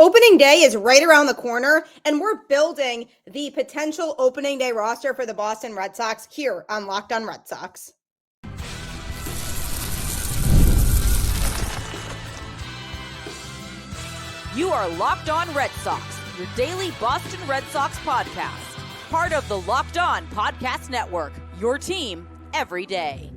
Opening day is right around the corner, and we're building the potential opening day roster for the Boston Red Sox here on Locked On Red Sox. You are Locked On Red Sox, your daily Boston Red Sox podcast. Part of the Locked On Podcast Network, your team every day.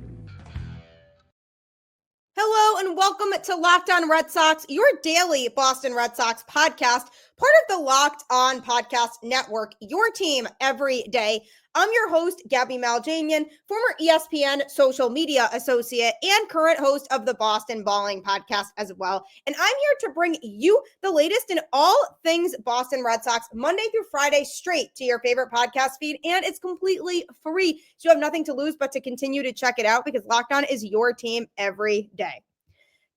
Hello and welcome to Locked On Red Sox, your daily Boston Red Sox podcast, part of the Locked On Podcast Network, your team every day. I'm your host, Gabby Maljanian, former ESPN social media associate and current host of the Boston Balling podcast as well. And I'm here to bring you the latest in all things Boston Red Sox, Monday through Friday, straight to your favorite podcast feed. And it's completely free. So you have nothing to lose but to continue to check it out because Locked On is your team every day.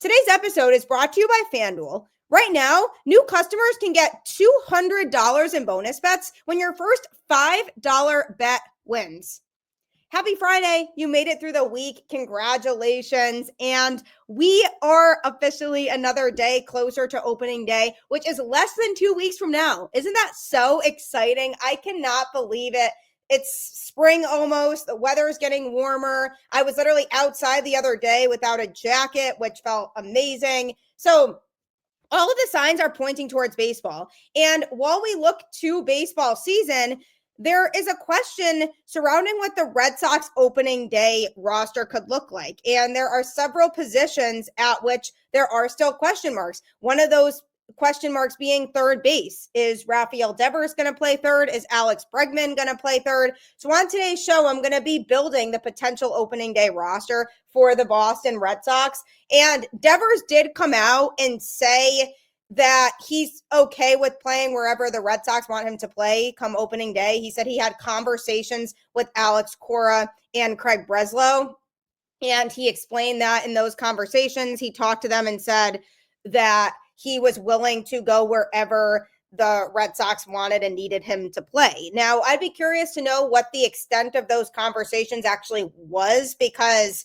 Today's episode is brought to you by FanDuel. Right now, new customers can get $200 in bonus bets when your first $5 bet wins. Happy Friday. You made it through the week. Congratulations. And we are officially another day closer to opening day, which is less than 2 weeks from now. Isn't that so exciting? I cannot believe it. It's spring almost. The weather is getting warmer. I was literally outside the other day without a jacket, which felt amazing. So all of the signs are pointing towards baseball. And while we look to baseball season, there is a question surrounding what the Red Sox opening day roster could look like. And there are several positions at which there are still question marks. One of those question marks being third base. Is Rafael going to play third? Is Alex Bregman going to play third? So on today's show, I'm going to be building the potential opening day roster for the Boston Red Sox. And Devers did come out and say that he's okay with playing wherever the Red Sox want him to play come opening day. He said he had conversations with Alex Cora and Craig Breslow. And he explained that in those conversations, he talked to them and said that he was willing to go wherever the Red Sox wanted and needed him to play. Now, I'd be curious to know what the extent of those conversations actually was, because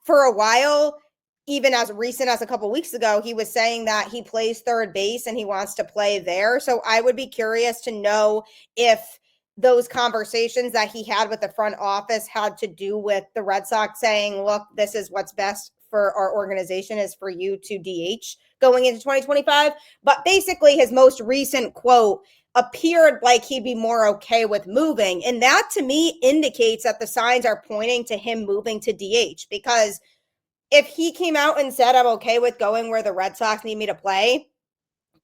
for a while, even as recent as a couple weeks ago, he was saying that he plays third base and he wants to play there. So I would be curious to know if those conversations that he had with the front office had to do with the Red Sox saying, look, this is what's best for our organization is for you to DH going into 2025. But basically his most recent quote appeared like he'd be more okay with moving. And that to me indicates that the signs are pointing to him moving to DH, because if he came out and said, I'm okay with going where the Red Sox need me to play,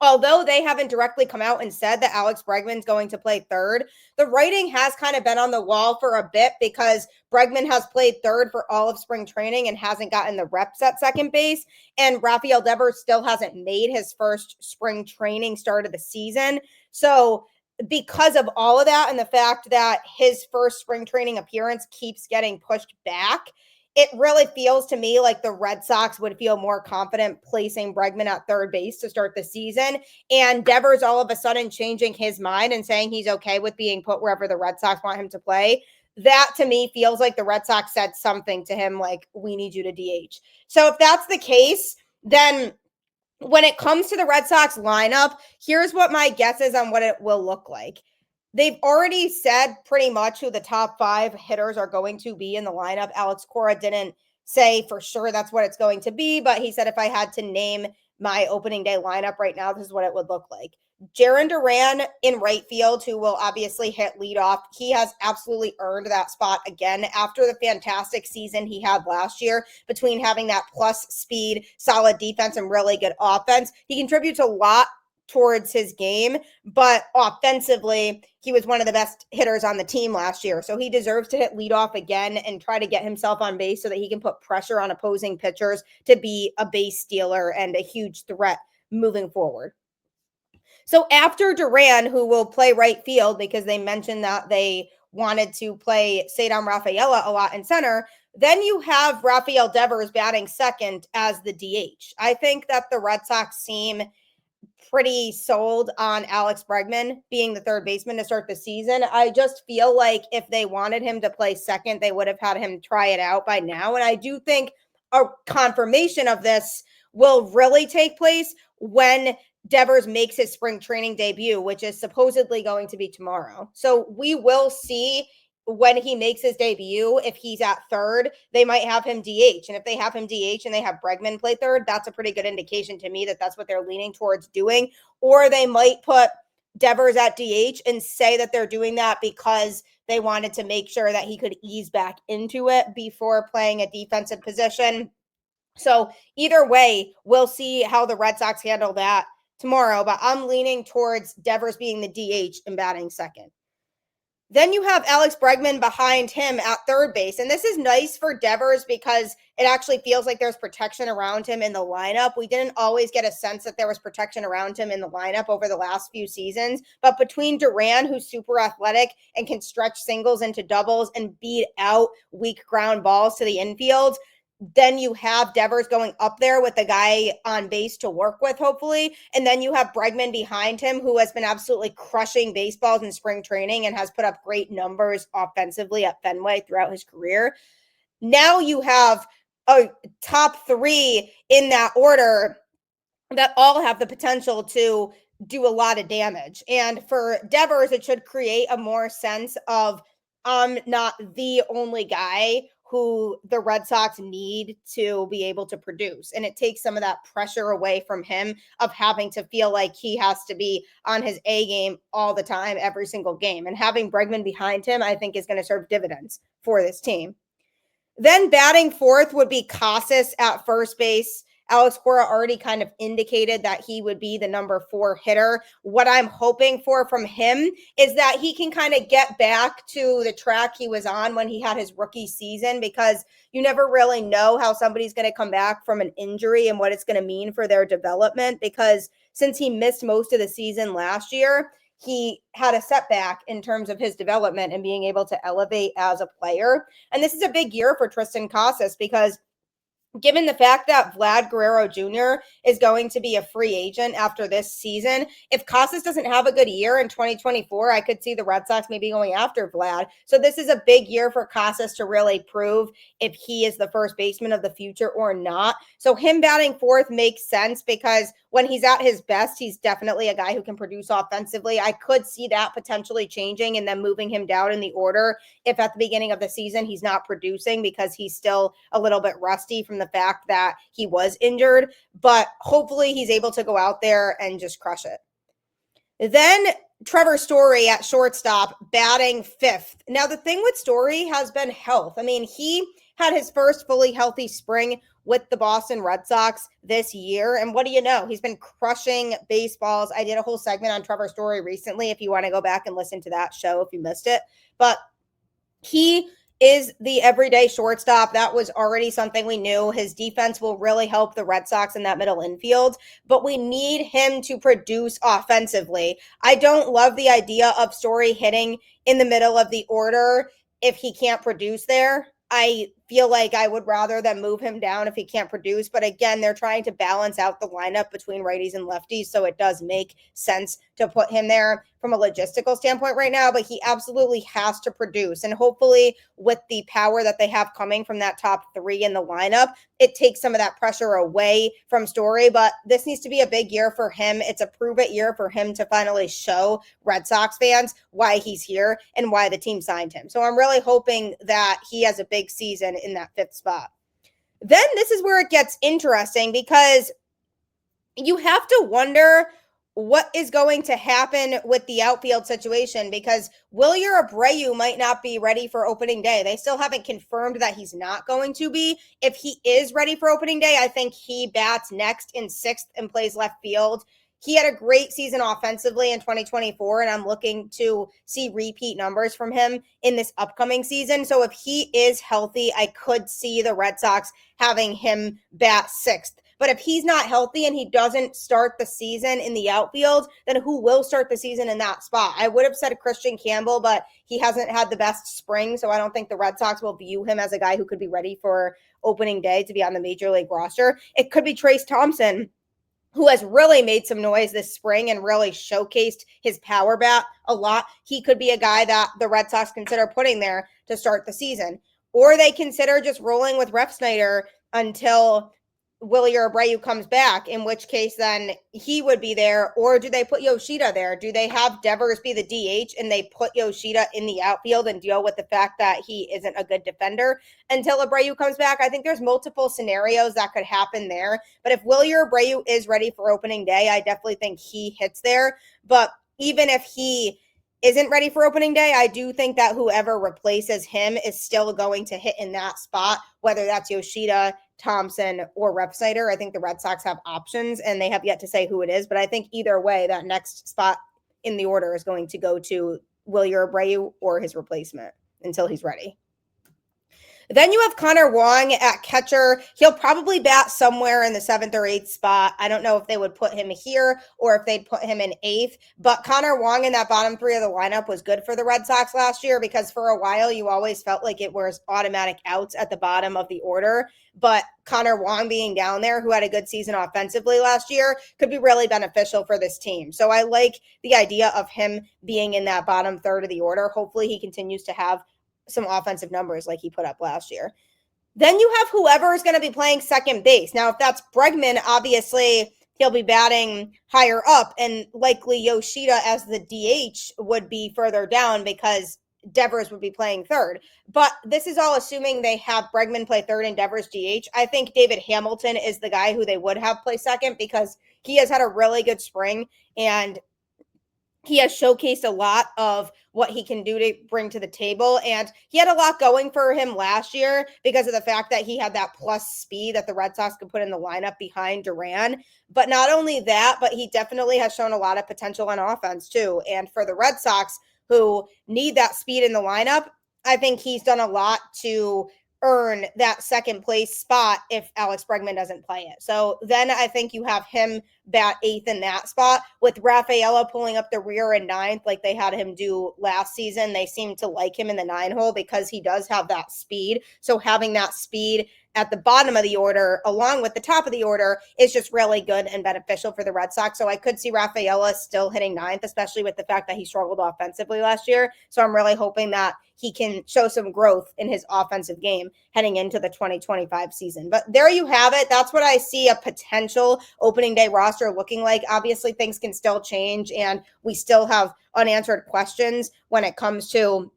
although they haven't directly come out and said that Alex Bregman's going to play third, the writing has kind of been on the wall for a bit because Bregman has played third for all of spring training and hasn't gotten the reps at second base. And Rafael Devers still hasn't made his first spring training start of the season. So because of all of that and the fact that his first spring training appearance keeps getting pushed back, it really feels to me like the Red Sox would feel more confident placing Bregman at third base to start the season. And Devers all of a sudden changing his mind and saying he's okay with being put wherever the Red Sox want him to play. That to me feels like the Red Sox said something to him like, we need you to DH. So if that's the case, then when it comes to the Red Sox lineup, here's what my guess is on what it will look like. They've already said pretty much who the top 5 hitters are going to be in the lineup. Alex Cora didn't say for sure that's what it's going to be, but he said if I had to name my opening day lineup right now, this is what it would look like. Jarren Duran in right field, who will obviously hit leadoff. He has absolutely earned that spot again after the fantastic season he had last year between having that plus speed, solid defense, and really good offense. He contributes a lot towards his game, but offensively, he was one of the best hitters on the team last year. So he deserves to hit leadoff again and try to get himself on base so that he can put pressure on opposing pitchers to be a base stealer and a huge threat moving forward. So after Duran, who will play right field because they mentioned that they wanted to play Cedar Rafaela a lot in center, then you have Rafael Devers batting second as the DH. I think that the Red Sox seem pretty sold on Alex Bregman being the third baseman to start the season. I just feel like if they wanted him to play second, they would have had him try it out by now. And I do think a confirmation of this will really take place when Devers makes his spring training debut, which is supposedly going to be tomorrow. So we will see when he makes his debut. If he's at third, they might have him DH. And if they have him DH and they have Bregman play third, that's a pretty good indication to me that that's what they're leaning towards doing. Or they might put Devers at DH and say that they're doing that because they wanted to make sure that he could ease back into it before playing a defensive position. So either way, we'll see how the Red Sox handle that tomorrow, but I'm leaning towards Devers being the DH and batting second. Then you have Alex Bregman behind him at third base. And this is nice for Devers because it actually feels like there's protection around him in the lineup. We didn't always get a sense that there was protection around him in the lineup over the last few seasons. But between Duran, who's super athletic and can stretch singles into doubles and beat out weak ground balls to the infield, then you have Devers going up there with the guy on base to work with, hopefully. And then you have Bregman behind him, who has been absolutely crushing baseballs in spring training and has put up great numbers offensively at Fenway throughout his career. Now you have a top three in that order that all have the potential to do a lot of damage. And for Devers, it should create a more sense of I'm not the only guy who the Red Sox need to be able to produce. And it takes some of that pressure away from him of having to feel like he has to be on his A game all the time, every single game. And having Bregman behind him, I think, is going to serve dividends for this team. Then batting fourth would be Casas at first base. Alex Cora already kind of indicated that he would be the number 4 hitter. What I'm hoping for from him is that he can kind of get back to the track he was on when he had his rookie season, because you never really know how somebody's going to come back from an injury and what it's going to mean for their development, because since he missed most of the season last year, he had a setback in terms of his development and being able to elevate as a player. And this is a big year for Tristan Casas, because given the fact that Vlad Guerrero Jr. is going to be a free agent after this season, if Casas doesn't have a good year in 2024, I could see the Red Sox maybe going after Vlad. So this is a big year for Casas to really prove if he is the first baseman of the future or not. So him batting fourth makes sense, because when he's at his best, he's definitely a guy who can produce offensively. I could see that potentially changing and then moving him down in the order if at the beginning of the season he's not producing, because he's still a little bit rusty from the fact that he was injured. But hopefully he's able to go out there and just crush it. Then Trevor Story at shortstop, batting fifth. Now, the thing with Story has been health. I mean, he had his first fully healthy spring with the Boston Red Sox this year. And what do you know? He's been crushing baseballs. I did a whole segment on Trevor Story recently, if you want to go back and listen to that show if you missed it. But he is the everyday shortstop. That was already something we knew. His defense will really help the Red Sox in that middle infield, but we need him to produce offensively. I don't love the idea of Story hitting in the middle of the order if he can't produce there. I feel like I would rather than move him down if he can't produce. But again, they're trying to balance out the lineup between righties and lefties, so it does make sense to put him there from a logistical standpoint right now. But he absolutely has to produce. And hopefully with the power that they have coming from that top three in the lineup, it takes some of that pressure away from Story. But this needs to be a big year for him. It's a prove-it year for him to finally show Red Sox fans why he's here and why the team signed him. So I'm really hoping that he has a big season in that fifth spot. Then this is where it gets interesting, because you have to wonder what is going to happen with the outfield situation, because Wilyer Abreu might not be ready for opening day. They still haven't confirmed that he's not going to be. If he is ready for opening day, I think he bats next in sixth and plays left field. He had a great season offensively in 2024, and I'm looking to see repeat numbers from him in this upcoming season. So if he is healthy, I could see the Red Sox having him bat sixth. But if he's not healthy and he doesn't start the season in the outfield, then who will start the season in that spot? I would have said Christian Campbell, but he hasn't had the best spring, so I don't think the Red Sox will view him as a guy who could be ready for opening day to be on the major league roster. It could be Trace Thompson, who has really made some noise this spring and really showcased his power bat a lot. He could be a guy that the Red Sox consider putting there to start the season. Or they consider just rolling with Refsnyder until Willie Abreu comes back, in which case then he would be there. Or do they put Yoshida there? Do they have Devers be the DH and they put Yoshida in the outfield and deal with the fact that he isn't a good defender until Abreu comes back? I think there's multiple scenarios that could happen there. But if Willie Abreu is ready for opening day, I definitely think he hits there. But even if he isn't ready for opening day, I do think that whoever replaces him is still going to hit in that spot, whether that's Yoshida, Thompson, or Refsnyder. I think the Red Sox have options, and they have yet to say who it is. But I think either way, that next spot in the order is going to go to Willie Abreu or his replacement until he's ready. Then you have Connor Wong at catcher. He'll probably bat somewhere in the 7th or 8th spot. I don't know if they would put him here or if they'd put him in 8th. But Connor Wong in that bottom 3 of the lineup was good for the Red Sox last year because for a while you always felt like it was automatic outs at the bottom of the order. But Connor Wong being down there, who had a good season offensively last year, could be really beneficial for this team. So I like the idea of him being in that bottom third of the order. Hopefully he continues to have some offensive numbers like he put up last year. Then you have whoever is going to be playing second base. Now, if that's Bregman, obviously he'll be batting higher up, and likely Yoshida as the DH would be further down because Devers would be playing third. But this is all assuming they have Bregman play third and Devers DH. I think David Hamilton is the guy who they would have play second because he has had a really good spring and he has showcased a lot of what he can do to bring to the table. And he had a lot going for him last year because of the fact that he had that plus speed that the Red Sox could put in the lineup behind Duran. But not only that, but he definitely has shown a lot of potential on offense too. And for the Red Sox who need that speed in the lineup, I think he's done a lot to earn that second place spot if Alex Bregman doesn't play it. So then I think you have him bat 8th in that spot with Rafael pulling up the rear in 9th like they had him do last season. They seem to like him in the 9 hole because he does have that speed. So having that speed at the bottom of the order along with the top of the order is just really good and beneficial for the Red Sox. So I could see Rafael still hitting 9th, especially with the fact that he struggled offensively last year. So I'm really hoping that he can show some growth in his offensive game heading into the 2025 season. But there you have it. That's what I see a potential opening day roster looking like. Obviously, things can still change, and we still have unanswered questions when it comes to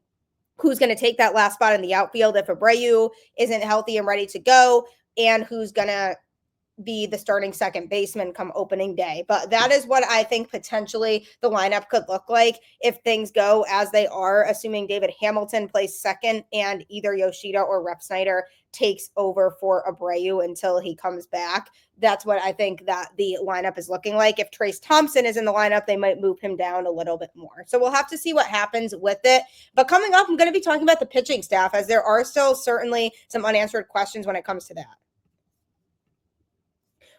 who's going to take that last spot in the outfield if Abreu isn't healthy and ready to go, and who's going to be the starting second baseman come opening day. But that is what I think potentially the lineup could look like if things go as they are, assuming David Hamilton plays second and either Yoshida or Refsnyder takes over for Abreu until he comes back. That's what I think that the lineup is looking like. If Trace Thompson is in the lineup, they might move him down a little bit more. So we'll have to see what happens with it. But coming up, I'm going to be talking about the pitching staff, as there are still certainly some unanswered questions when it comes to that.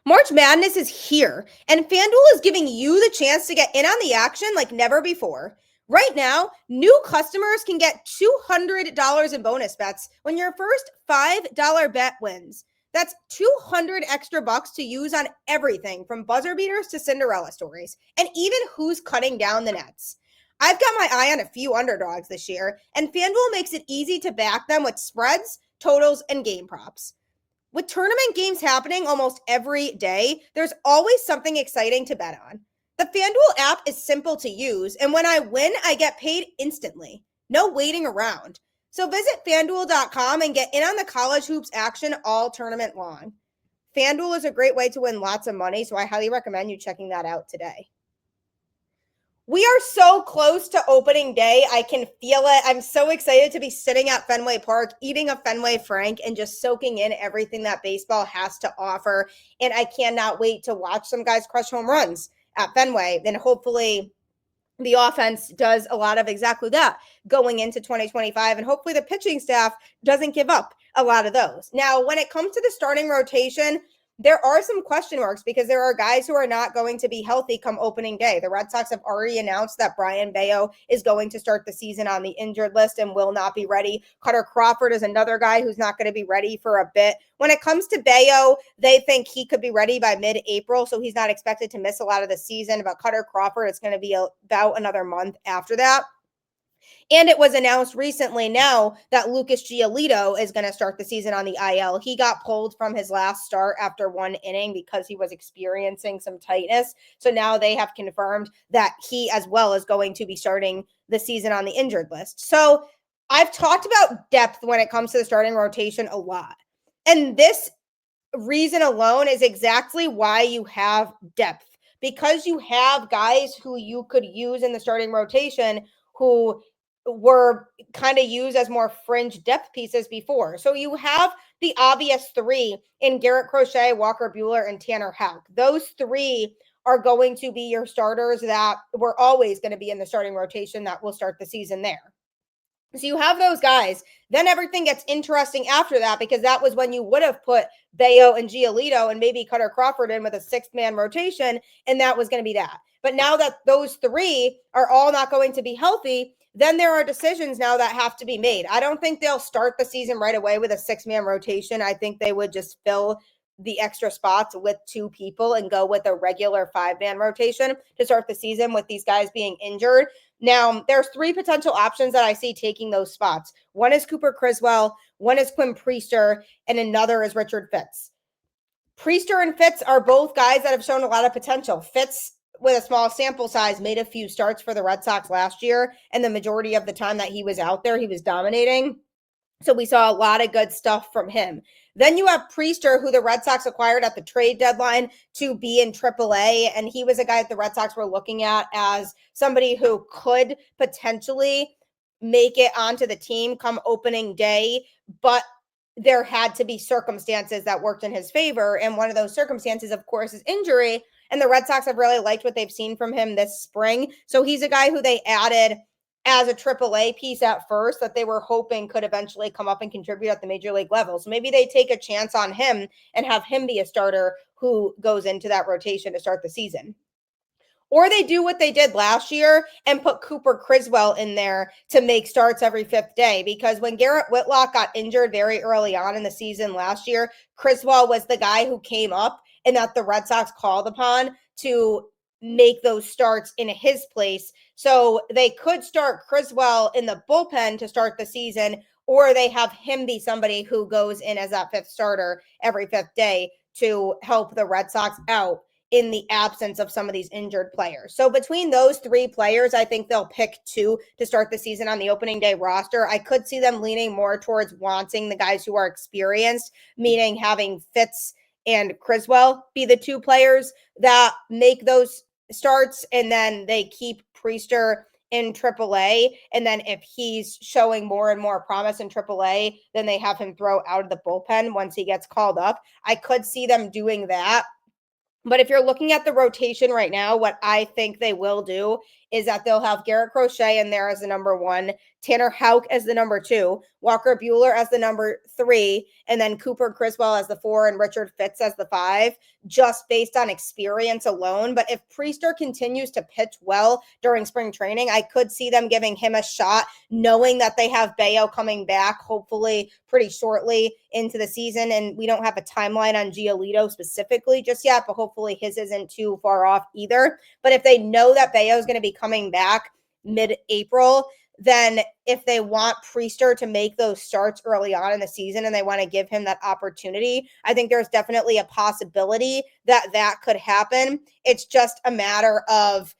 March Madness is here, and FanDuel is giving you the chance to get in on the action like never before. Right now, new customers can get $200 in bonus bets when your first $5 bet wins. That's 200 extra bucks to use on everything from buzzer beaters to Cinderella stories, and even who's cutting down the nets. I've got my eye on a few underdogs this year, and FanDuel makes it easy to back them with spreads, totals, and game props. With tournament games happening almost every day, there's always something exciting to bet on. The FanDuel app is simple to use, and when I win, I get paid instantly. No waiting around. So visit FanDuel.com and get in on the college hoops action all tournament long. FanDuel is a great way to win lots of money, so I highly recommend you checking that out today. We are so close to opening day. I can feel it. I'm so excited to be sitting at Fenway Park, eating a Fenway Frank, and just soaking in everything that baseball has to offer. And I cannot wait to watch some guys crush home runs at Fenway. And hopefully the offense does a lot of exactly that going into 2025. And hopefully the pitching staff doesn't give up a lot of those. Now, when it comes to the starting rotation, there are some question marks because there are guys who are not going to be healthy come opening day. The Red Sox have already announced that Brian Bayo is going to start the season on the injured list and will not be ready. Cutter Crawford is another guy who's not going to be ready for a bit. When it comes to Bayo, they think he could be ready by mid-April, so he's not expected to miss a lot of the season. But Cutter Crawford, it's going to be about another month after that. And it was announced recently now that Lucas Giolito is going to start the season on the IL. He got pulled from his last start after 1 inning because he was experiencing some tightness. So now they have confirmed that he as well is going to be starting the season on the injured list. So I've talked about depth when it comes to the starting rotation a lot. And this reason alone is exactly why you have depth, because you have guys who you could use in the starting rotation who were kind of used as more fringe depth pieces before. So you have the obvious 3 in Garrett, Crochet, Walker Buehler, and Tanner Houck. Those 3 are going to be your starters that were always going to be in the starting rotation that will start the season there. So you have those guys. Then everything gets interesting after that, because that was when you would have put Bello and Giolito and maybe Cutter Crawford in with a 6-man rotation, and that was going to be that. But now that those 3 are all not going to be healthy, then there are decisions now that have to be made. I don't think they'll start the season right away with a 6-man rotation. I think they would just fill the extra spots with 2 people and go with a regular 5-man rotation to start the season with these guys being injured. Now, there's 3 potential options that I see taking those spots. One is Cooper Criswell, one is Quinn Priester, and another is Richard Fitts. Priester and Fitts are both guys that have shown a lot of potential. Fitts, with a small sample size, made a few starts for the Red Sox last year, and the majority of the time that he was out there, he was dominating. So we saw a lot of good stuff from him. Then you have Priester, who the Red Sox acquired at the trade deadline to be in AAA. And he was a guy that the Red Sox were looking at as somebody who could potentially make it onto the team come opening day. But there had to be circumstances that worked in his favor. And one of those circumstances, of course, is injury. And the Red Sox have really liked what they've seen from him this spring. So he's a guy who they added as a AAA piece at first that they were hoping could eventually come up and contribute at the major league level. So maybe they take a chance on him and have him be a starter who goes into that rotation to start the season. Or they do what they did last year and put Cooper Criswell in there to make starts every 5th day. Because when Garrett Whitlock got injured very early on in the season last year, Criswell was the guy who came up and that the Red Sox called upon to make those starts in his place. So they could start Criswell in the bullpen to start the season, or they have him be somebody who goes in as that 5th starter every 5th day to help the Red Sox out in the absence of some of these injured players. So between those 3 players, I think they'll pick 2 to start the season on the opening day roster. I could see them leaning more towards wanting the guys who are experienced, meaning having Fitts and Criswell be the 2 players that make those starts, and then they keep Priester in AAA. And then if he's showing more and more promise in AAA, then they have him throw out of the bullpen once he gets called up. I could see them doing that. But if you're looking at the rotation right now, what I think they will do is that they'll have Garrett Crochet in there as the number 1, Tanner Houck as the number 2, Walker Buehler as the number 3, and then Cooper Criswell as the 4 and Richard Fitts as the 5, just based on experience alone. But if Priester continues to pitch well during spring training, I could see them giving him a shot, knowing that they have Bello coming back, hopefully pretty shortly into the season. And we don't have a timeline on Giolito specifically just yet, but hopefully his isn't too far off either. But if they know that Bello is going to be coming back mid-April, then if they want Priester to make those starts early on in the season and they want to give him that opportunity, I think there's definitely a possibility that that could happen. It's just a matter of,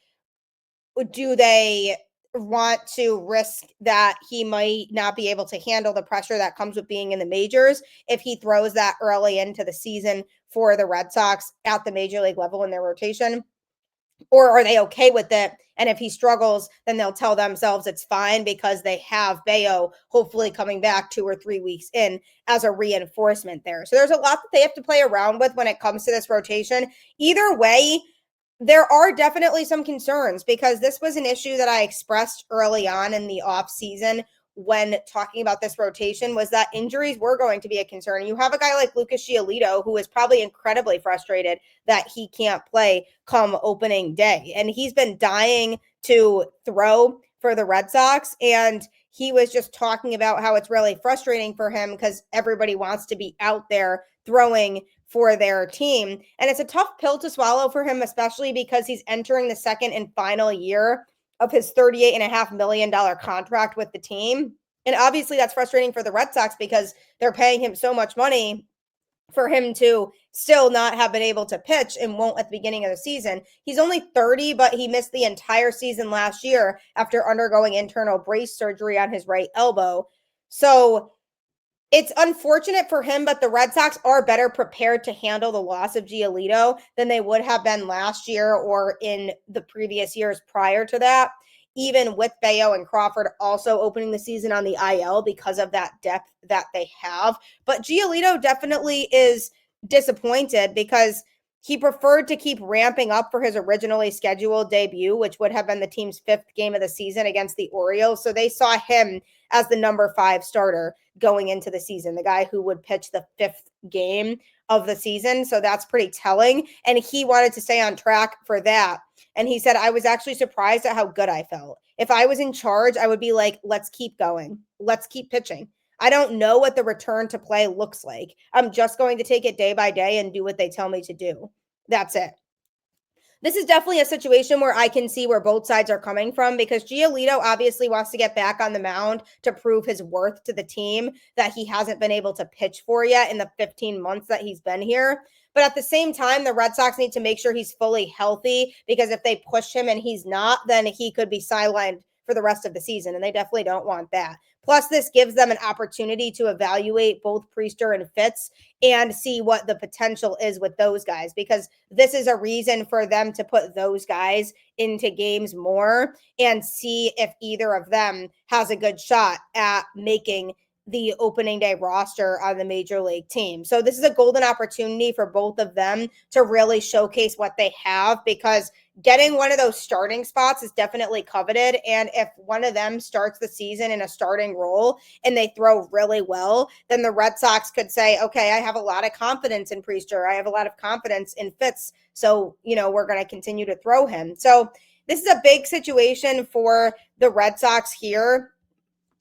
do they want to risk that he might not be able to handle the pressure that comes with being in the majors if he throws that early into the season for the Red Sox at the major league level in their rotation? Or are they okay with it? And if he struggles, then they'll tell themselves it's fine because they have Bello hopefully coming back 2 or 3 weeks in as a reinforcement there. So there's a lot that they have to play around with when it comes to this rotation. Either way, there are definitely some concerns, because this was an issue that I expressed early on in the offseason when talking about this rotation, was that injuries were going to be a concern. You have a guy like Lucas Giolito, who is probably incredibly frustrated that he can't play come opening day. And he's been dying to throw for the Red Sox. And he was just talking about how it's really frustrating for him because everybody wants to be out there throwing for their team. And it's a tough pill to swallow for him, especially because he's entering the 2nd and final year of his $38.5 million contract with the team. And obviously that's frustrating for the Red Sox because they're paying him so much money for him to still not have been able to pitch and won't at the beginning of the season. He's only 30, but he missed the entire season last year after undergoing internal brace surgery on his right elbow. So it's unfortunate for him, but the Red Sox are better prepared to handle the loss of Giolito than they would have been last year or in the previous years prior to that, even with Bello and Crawford also opening the season on the IL because of that depth that they have. But Giolito definitely is disappointed because he preferred to keep ramping up for his originally scheduled debut, which would have been the team's 5th game of the season against the Orioles. So they saw him as the number 5 starter going into the season, the guy who would pitch the 5th game of the season. So that's pretty telling. And he wanted to stay on track for that. And he said, I was actually surprised at how good I felt. If I was in charge, I would be like, let's keep going. Let's keep pitching. I don't know what the return to play looks like. I'm just going to take it day by day and do what they tell me to do. That's it. This is definitely a situation where I can see where both sides are coming from because Giolito obviously wants to get back on the mound to prove his worth to the team that he hasn't been able to pitch for yet in the 15 months that he's been here. But at the same time, the Red Sox need to make sure he's fully healthy because if they push him and he's not, then he could be sidelined for the rest of the season, and they definitely don't want that. Plus, this gives them an opportunity to evaluate both Priester and Fitz and see what the potential is with those guys, because this is a reason for them to put those guys into games more and see if either of them has a good shot at making the opening day roster on the major league team. So this is a golden opportunity for both of them to really showcase what they have, because getting one of those starting spots is definitely coveted. And if one of them starts the season in a starting role and they throw really well, then the Red Sox could say, okay, I have a lot of confidence in Priester. I have a lot of confidence in Fitz. So, we're going to continue to throw him. So this is a big situation for the Red Sox here.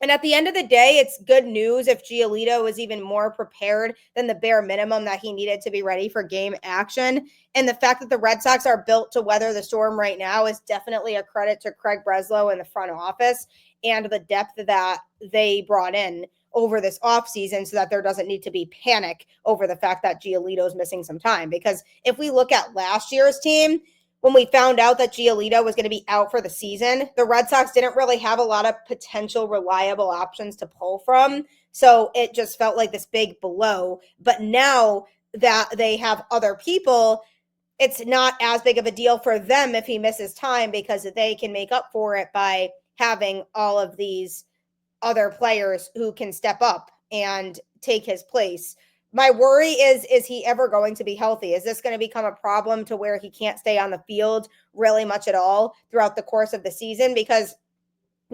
And at the end of the day, it's good news if Giolito is even more prepared than the bare minimum that he needed to be ready for game action. And the fact that the Red Sox are built to weather the storm right now is definitely a credit to Craig Breslow and the front office and the depth that they brought in over this offseason so that there doesn't need to be panic over the fact that Giolito is missing some time. Because if we look at last year's team, when we found out that Giolito was going to be out for the season, the Red Sox didn't really have a lot of potential reliable options to pull from. So it just felt like this big blow. But now that they have other people, it's not as big of a deal for them if he misses time, because they can make up for it by having all of these other players who can step up and take his place. My worry is he ever going to be healthy? Is this going to become a problem to where he can't stay on the field really much at all throughout the course of the season? Because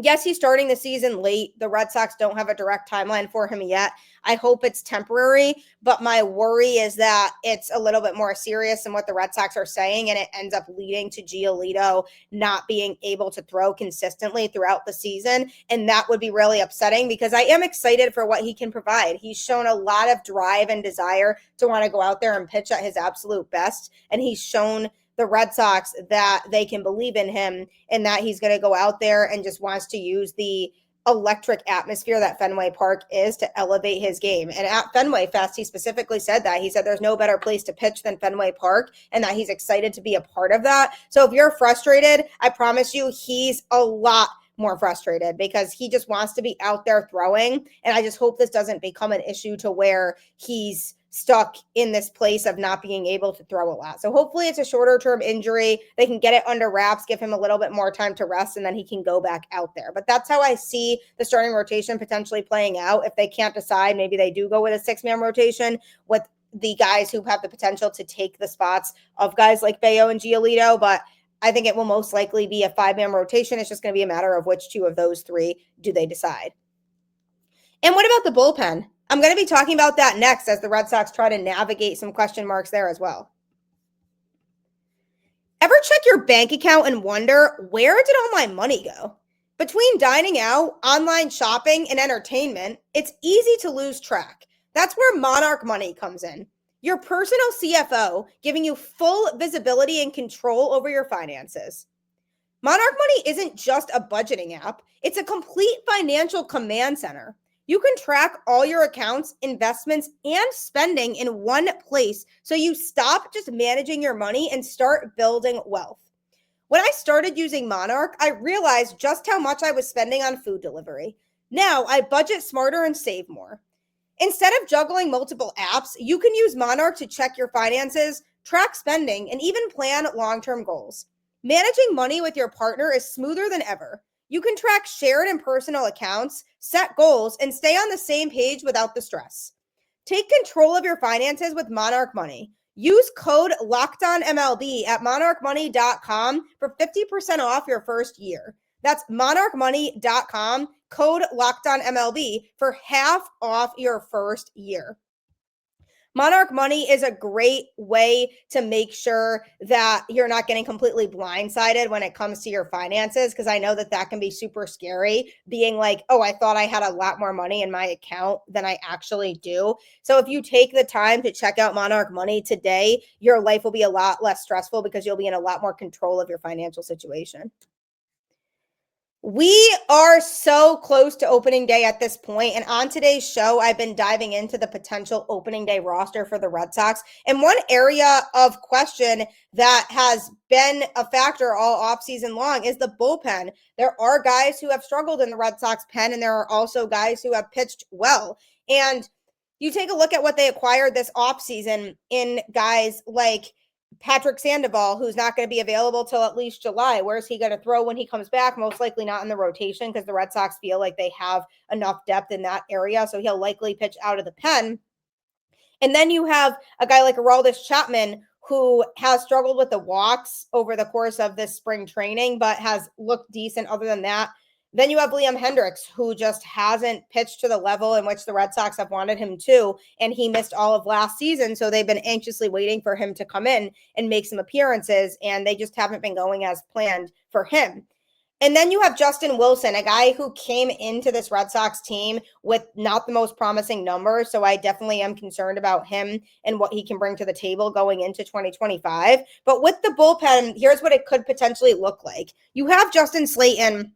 yes, he's starting the season late. The Red Sox don't have a direct timeline for him yet. I hope it's temporary, but my worry is that it's a little bit more serious than what the Red Sox are saying, and it ends up leading to Giolito not being able to throw consistently throughout the season, and that would be really upsetting because I am excited for what he can provide. He's shown a lot of drive and desire to want to go out there and pitch at his absolute best, and he's shown the Red Sox that they can believe in him and that he's going to go out there and just wants to use the electric atmosphere that Fenway Park is to elevate his game. And at Fenway Fest, he specifically said that. He said there's no better place to pitch than Fenway Park and that he's excited to be a part of that. So if you're frustrated, I promise you he's a lot more frustrated because he just wants to be out there throwing. And I just hope this doesn't become an issue to where he's stuck in this place of not being able to throw a lot. So hopefully it's a shorter term injury. They can get it under wraps, give him a little bit more time to rest, and then he can go back out there. But that's how I see the starting rotation potentially playing out. If they can't decide, maybe they do go with a 6-man rotation with the guys who have the potential to take the spots of guys like Bello and Giolito. But I think it will most likely be a 5-man rotation. It's just going to be a matter of which two of those three do they decide. And what about the bullpen? I'm going to be talking about that next as the Red Sox try to navigate some question marks there as well. Ever check your bank account and wonder, where did all my money go? Between dining out, online shopping, and entertainment, it's easy to lose track. That's where Monarch Money comes in. Your personal CFO giving you full visibility and control over your finances. Monarch Money isn't just a budgeting app, it's a complete financial command center. You can track all your accounts, investments, and spending in one place so you stop just managing your money and start building wealth. When I started using Monarch, I realized just how much I was spending on food delivery. Now I budget smarter and save more. Instead of juggling multiple apps, you can use Monarch to check your finances, track spending, and even plan long-term goals. Managing money with your partner is smoother than ever. You can track shared and personal accounts, set goals, and stay on the same page without the stress. Take control of your finances with Monarch Money. Use code LOCKEDONMLB at monarchmoney.com for 50% off your first year. That's monarchmoney.com, code LOCKEDONMLB for half off your first year. Monarch Money is a great way to make sure that you're not getting completely blindsided when it comes to your finances, because I know that that can be super scary, being like, oh, I thought I had a lot more money in my account than I actually do. So if you take the time to check out Monarch Money today, your life will be a lot less stressful because you'll be in a lot more control of your financial situation. We are so close to opening day at this point, and on today's show, I've been diving into the potential opening day roster for the Red Sox. And one area of question that has been a factor all offseason long is the bullpen. There are guys who have struggled in the Red Sox pen, and there are also guys who have pitched well. And you take a look at what they acquired this offseason in guys like Patrick Sandoval, who's not going to be available till at least July. Where's he going to throw when he comes back? Most likely not in the rotation because the Red Sox feel like they have enough depth in that area. So he'll likely pitch out of the pen. And then you have a guy like Aroldis Chapman, who has struggled with the walks over the course of this spring training, but has looked decent other than that. Then you have Liam Hendriks, who just hasn't pitched to the level in which the Red Sox have wanted him to, and he missed all of last season, so they've been anxiously waiting for him to come in and make some appearances, and they just haven't been going as planned for him. And then you have Justin Wilson, a guy who came into this Red Sox team with not the most promising numbers. So I definitely am concerned about him and what he can bring to the table going into 2025. But with the bullpen, here's what it could potentially look like. You have Justin Slayton,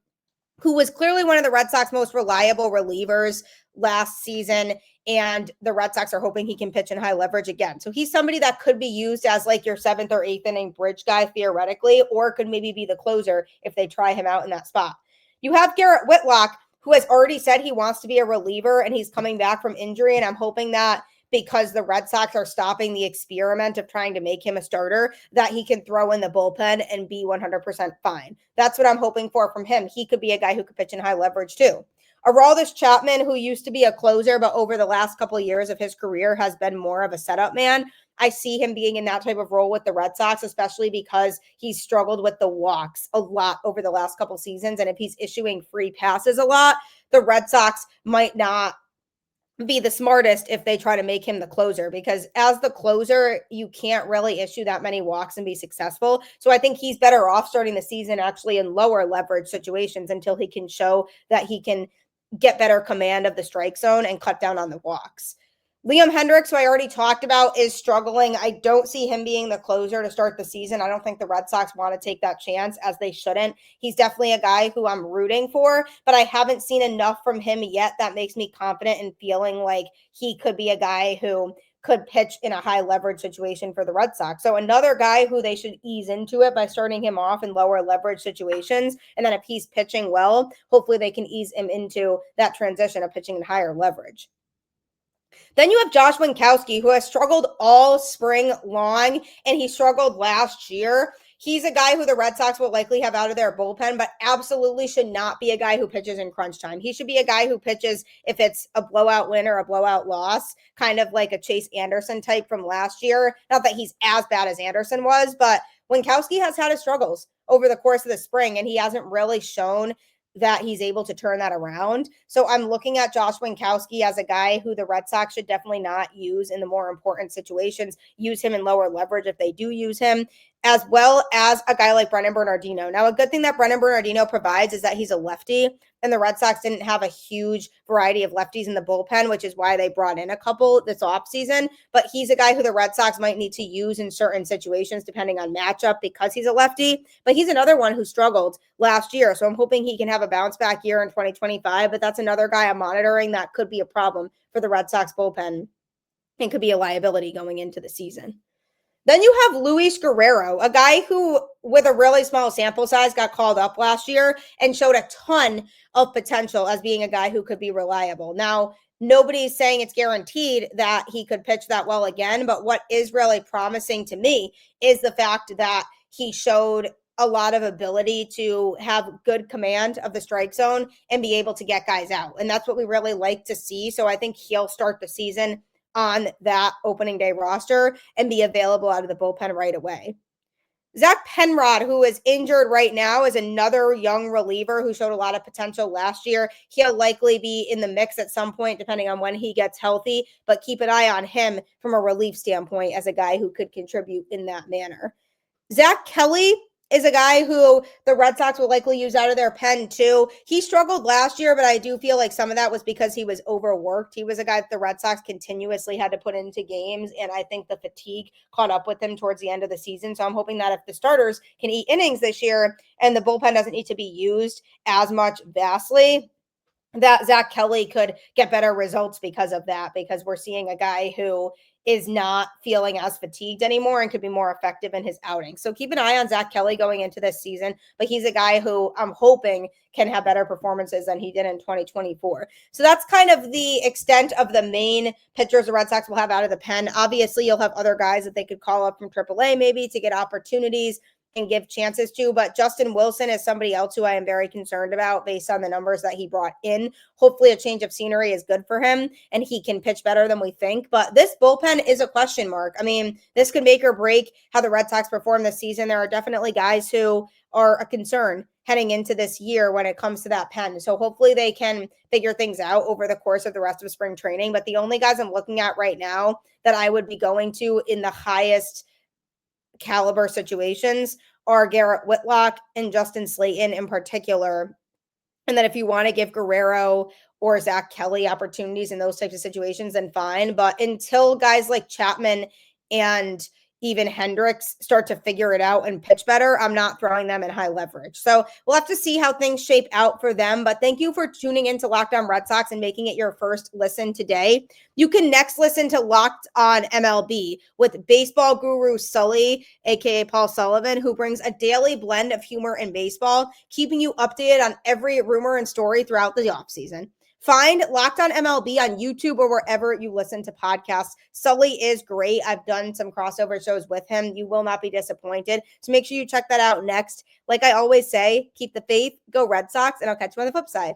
who was clearly one of the Red Sox most reliable relievers last season, and the Red Sox are hoping he can pitch in high leverage again. So he's somebody that could be used as like your 7th or 8th inning bridge guy theoretically, or could maybe be the closer if they try him out in that spot. You have Garrett Whitlock, who has already said he wants to be a reliever, and he's coming back from injury, and I'm hoping that because the Red Sox are stopping the experiment of trying to make him a starter, that he can throw in the bullpen and be 100% fine. That's what I'm hoping for from him. He could be a guy who could pitch in high leverage too. Aroldis Chapman, who used to be a closer, but over the last couple of years of his career has been more of a setup man. I see him being in that type of role with the Red Sox, especially because he's struggled with the walks a lot over the last couple seasons. And if he's issuing free passes a lot, the Red Sox might not be the smartest if they try to make him the closer, because as the closer, you can't really issue that many walks and be successful. So I think he's better off starting the season actually in lower leverage situations until he can show that he can get better command of the strike zone and cut down on the walks. Liam Hendriks, who I already talked about, is struggling. I don't see him being the closer to start the season. I don't think the Red Sox want to take that chance, as they shouldn't. He's definitely a guy who I'm rooting for, but I haven't seen enough from him yet that makes me confident in feeling like he could be a guy who could pitch in a high leverage situation for the Red Sox. So another guy who they should ease into it by starting him off in lower leverage situations. And then if he's pitching well, hopefully they can ease him into that transition of pitching in higher leverage. Then you have Josh Winkowski, who has struggled all spring long, and he struggled last year. He's a guy who the Red Sox will likely have out of their bullpen, but absolutely should not be a guy who pitches in crunch time. He should be a guy who pitches if it's a blowout win or a blowout loss, kind of like a Chase Anderson type from last year. Not that he's as bad as Anderson was, but Winkowski has had his struggles over the course of the spring, and he hasn't really shown that he's able to turn that around. So I'm looking at Josh Winkowski as a guy who the Red Sox should definitely not use in the more important situations. Use him in lower leverage if they do use him. as well as a guy like Brennan Bernardino. Now, a good thing that Brennan Bernardino provides is that he's a lefty, and the Red Sox didn't have a huge variety of lefties in the bullpen, which is why they brought in a couple this offseason. But he's a guy who the Red Sox might need to use in certain situations depending on matchup because he's a lefty. But he's another one who struggled last year. So I'm hoping he can have a bounce back year in 2025. But that's another guy I'm monitoring that could be a problem for the Red Sox bullpen and could be a liability going into the season. Then you have Luis Guerrero, a guy who, with a really small sample size, got called up last year and showed a ton of potential as being a guy who could be reliable. Now, nobody's saying it's guaranteed that he could pitch that well again, but what is really promising to me is the fact that he showed a lot of ability to have good command of the strike zone and be able to get guys out. And that's what we really like to see. So I think he'll start the season on that opening day roster and be available out of the bullpen right away. Zach Penrod, who is injured right now, is another young reliever who showed a lot of potential last year. He'll likely be in the mix at some point, depending on when he gets healthy, but keep an eye on him from a relief standpoint as a guy who could contribute in that manner. Zach Kelly is a guy who the Red Sox will likely use out of their pen too. He struggled last year, but I do feel like some of that was because he was overworked. He was a guy that the Red Sox continuously had to put into games, and I think the fatigue caught up with him towards the end of the season. So I'm hoping that if the starters can eat innings this year and the bullpen doesn't need to be used as much vastly, that Zach Kelly could get better results because of that, because we're seeing a guy who is not feeling as fatigued anymore and could be more effective in his outing. So keep an eye on Zach Kelly going into this season, but he's a guy who I'm hoping can have better performances than he did in 2024. So that's kind of the extent of the main pitchers the Red Sox will have out of the pen. Obviously, you'll have other guys that they could call up from AAA maybe to get opportunities and give chances to, but Justin Wilson is somebody else who I am very concerned about based on the numbers that he brought in. Hopefully a change of scenery is good for him and he can pitch better than we think, but this bullpen is a question mark. I mean, this could make or break how the Red Sox perform this season. There are definitely guys who are a concern heading into this year when it comes to that pen. So hopefully they can figure things out over the course of the rest of spring training, but the only guys I'm looking at right now that I would be going to in the highest caliber situations are Garrett Whitlock and Justin Slayton in particular. And then if you want to give Guerrero or Zach Kelly opportunities in those types of situations, then fine. But until guys like Chapman and even Hendriks start to figure it out and pitch better, I'm not throwing them in high leverage. So we'll have to see how things shape out for them. But thank you for tuning into Locked On Red Sox and making it your first listen today. You can next listen to Locked On MLB with baseball guru Sully, aka Paul Sullivan, who brings a daily blend of humor and baseball, keeping you updated on every rumor and story throughout the offseason. Find Locked On MLB on YouTube or wherever you listen to podcasts. Sully is great. I've done some crossover shows with him. You will not be disappointed. So make sure you check that out next. Like I always say, keep the faith, go Red Sox, and I'll catch you on the flip side.